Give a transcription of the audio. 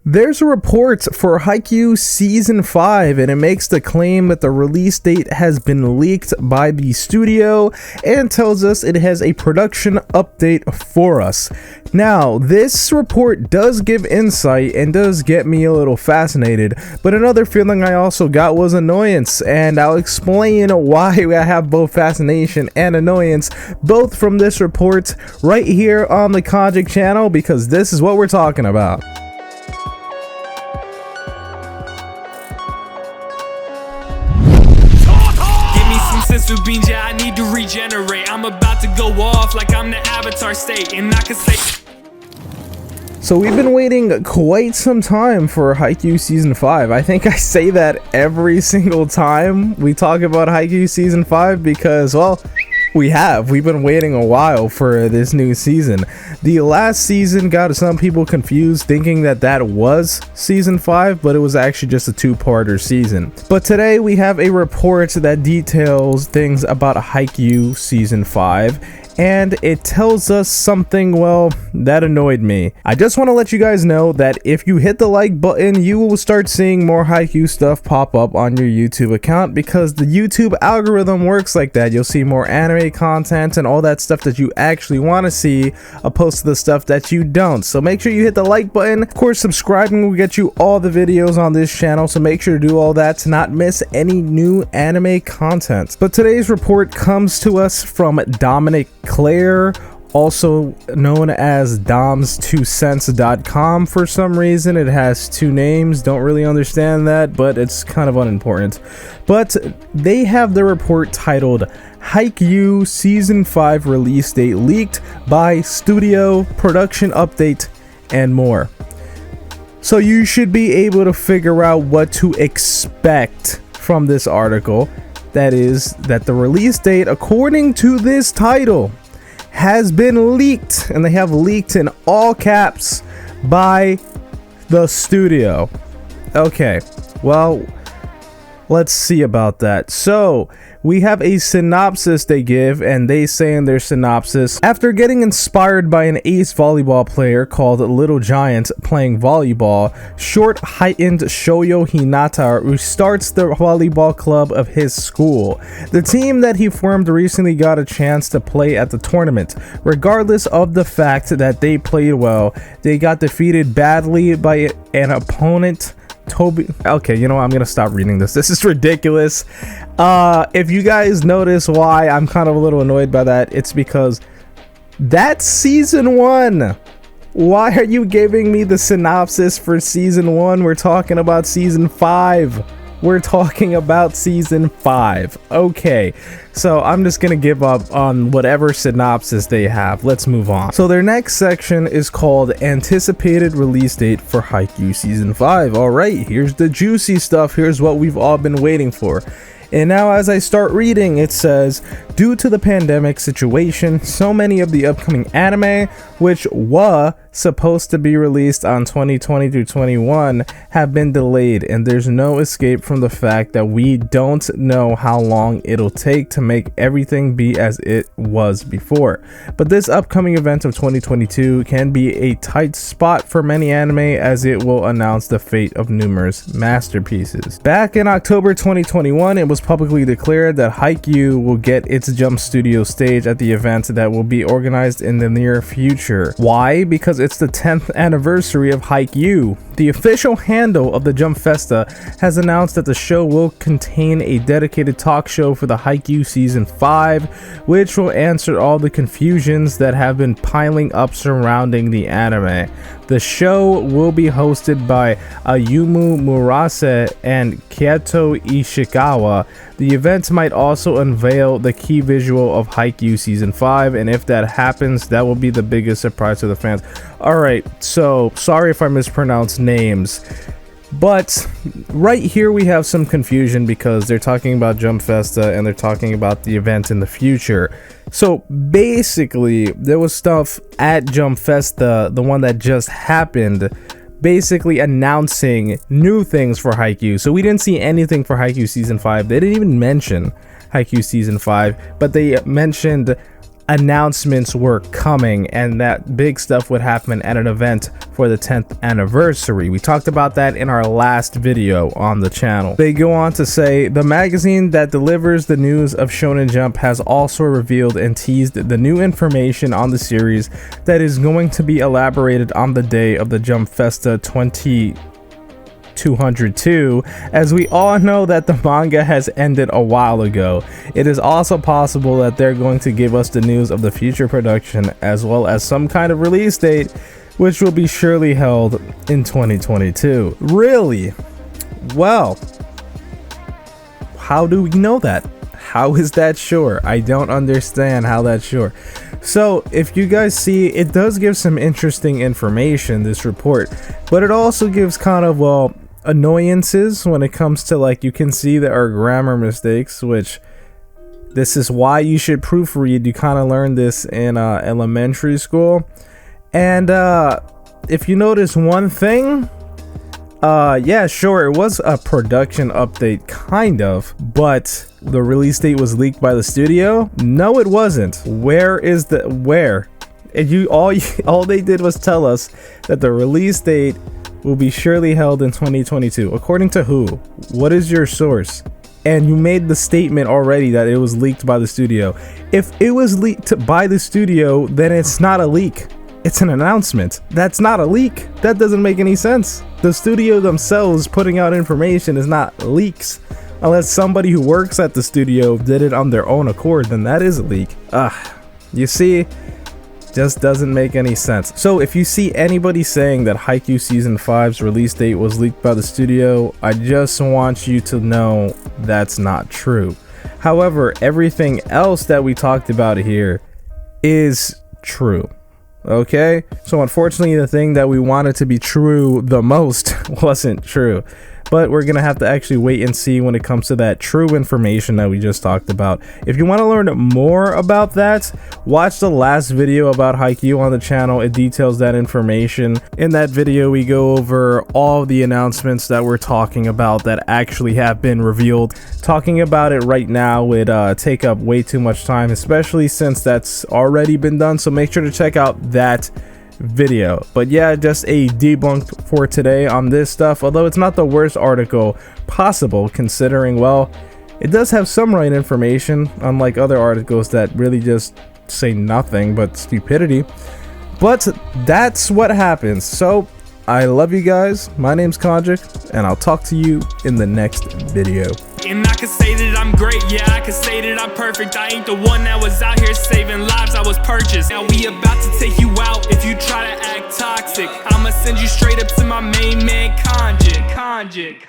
There's a report for Haikyuu Season 5, and it makes the claim that the release date has been leaked by the studio and tells us it has a production update for us. Now, this report does give insight and does get me a little fascinated, but another feeling I also got was annoyance, and I'll explain why I have both fascination and annoyance, both from this report right here on the Konjic channel, because this is what we're talking about. I need to regenerate. I'm about to go off like I'm the Avatar state, and I can say. So we've been waiting quite some time for Haikyuu Season 5. I think I say that every single time we talk about Haikyuu Season 5 because, well, we've been waiting a while for this new season. The last season got some people confused, thinking that that was season 5, but it was actually just a two-parter season. But today we have a report that details things about Haikyuu Season 5, and it tells us something, well, that annoyed me. I just want to let you guys know that if you hit the like button, you will start seeing more Haikyuu stuff pop up on your YouTube account, because the YouTube algorithm works like that. You'll see more anime content and all that stuff that you actually want to see, opposed to the stuff that you don't. So make sure you hit the like button. Of course, subscribing will get you all the videos on this channel, so make sure to do all that to not miss any new anime content. But today's report comes to us from Dominic Claire, also known as doms2cents.com. For some reason it has two names, don't really understand that, but it's kind of unimportant. But they have the report titled Haikyuu Season 5 release date leaked by studio, production update, and more. So you should be able to figure out what to expect from this article. That is that the release date, according to this title, has been leaked, and they have leaked in all caps by the studio. Okay, well, let's see about that. So we have a synopsis they give, and they say in their synopsis, after getting inspired by an ace volleyball player called Little Giant playing volleyball, short heightened Shoyo Hinata restarts the volleyball club of his school. The team that he formed recently got a chance to play at the tournament. Regardless of the fact that they played well, they got defeated badly by an opponent. Okay, you know what? I'm gonna stop reading this. This is ridiculous. If you guys notice why I'm kind of a little annoyed by that, it's because that's season 1. Why are you giving me the synopsis for season 1? We're talking about season 5. We're talking about season 5. Okay, so I'm just gonna give up on whatever synopsis they have. Let's move on. So their next section is called Anticipated Release Date for Haikyuu Season 5. Alright, here's the juicy stuff. Here's what we've all been waiting for. And now as I start reading, it says, due to the pandemic situation, so many of the upcoming anime, which were supposed to be released on 2020 through 21, have been delayed, and there's no escape from the fact that we don't know how long it'll take to make everything be as it was before. But this upcoming event of 2022 can be a tight spot for many anime, as it will announce the fate of numerous masterpieces. Back in October 2021, it was publicly declared that Haikyuu will get its Jump Studio stage at the event that will be organized in the near future. Why? Because it's the 10th anniversary of Haikyuu. The official handle of the Jump Festa has announced that the show will contain a dedicated talk show for the Haikyuu Season 5, which will answer all the confusions that have been piling up surrounding the anime. The show will be hosted by Ayumu Murase and Kaito Ishikawa. The event might also unveil the key visual of Haikyuu Season 5, and if that happens, that will be the biggest surprise to the fans. Alright, so sorry if I mispronounced names, but right here we have some confusion because they're talking about Jump Festa and they're talking about the event in the future. So basically, there was stuff at Jump Festa, the one that just happened, basically announcing new things for Haikyuu. So we didn't see anything for Haikyuu Season 5. They didn't even mention Haikyuu Season 5, but they mentioned announcements were coming and that big stuff would happen at an event for the 10th anniversary. We talked about that in our last video on the channel. They go on to say, the magazine that delivers the news of Shonen Jump has also revealed and teased the new information on the series that is going to be elaborated on the day of the Jump Festa 202, as we all know that the manga has ended a while ago. It is also possible that they're going to give us the news of the future production as well as some kind of release date, which will be surely held in 2022. Really? Well, how do we know that? How is that sure? I don't understand how that's sure. So if you guys see, it does give some interesting information, this report, but it also gives kind of, well, annoyances when it comes to, like, you can see there are grammar mistakes, which this is why you should proofread. You kind of learned this in elementary school. And if you notice one thing, yeah, sure, it was a production update, kind of, but the release date was leaked by the studio. No, it wasn't. Where? And all they did was tell us that the release date will be surely held in 2022. According to who? What is your source? And you made the statement already that it was leaked by the studio. If it was leaked by the studio, then it's not a leak. It's an announcement. That's not a leak. That doesn't make any sense. The studio themselves putting out information is not leaks. Unless somebody who works at the studio did it on their own accord, then that is a leak. You see? Just doesn't make any sense. So if you see anybody saying that Haikyuu Season 5's release date was leaked by the studio, I just want you to know that's not true. However, everything else that we talked about here is true. Okay? So unfortunately, the thing that we wanted to be true the most wasn't true. But we're gonna have to actually wait and see when it comes to that true information that we just talked about. If you want to learn more about that, watch the last video about Haikyuu on the channel. It details that information. In that video, we go over all the announcements that we're talking about that actually have been revealed. Talking about it right now would take up way too much time, especially since that's already been done. So make sure to check out that video. But yeah, just a debunked for today on this stuff, although it's not the worst article possible, considering, well, it does have some right information, unlike other articles that really just say nothing but stupidity. But that's what happens. So I love you guys. My name's Konjik, and I'll talk to you in the next video. And I can say that I'm great, yeah, I can say that I'm perfect. I ain't the one that was out here saving lives, I was purchased. Now we about to take you out if you try to act toxic. I'ma send you straight up to my main man, Konjik.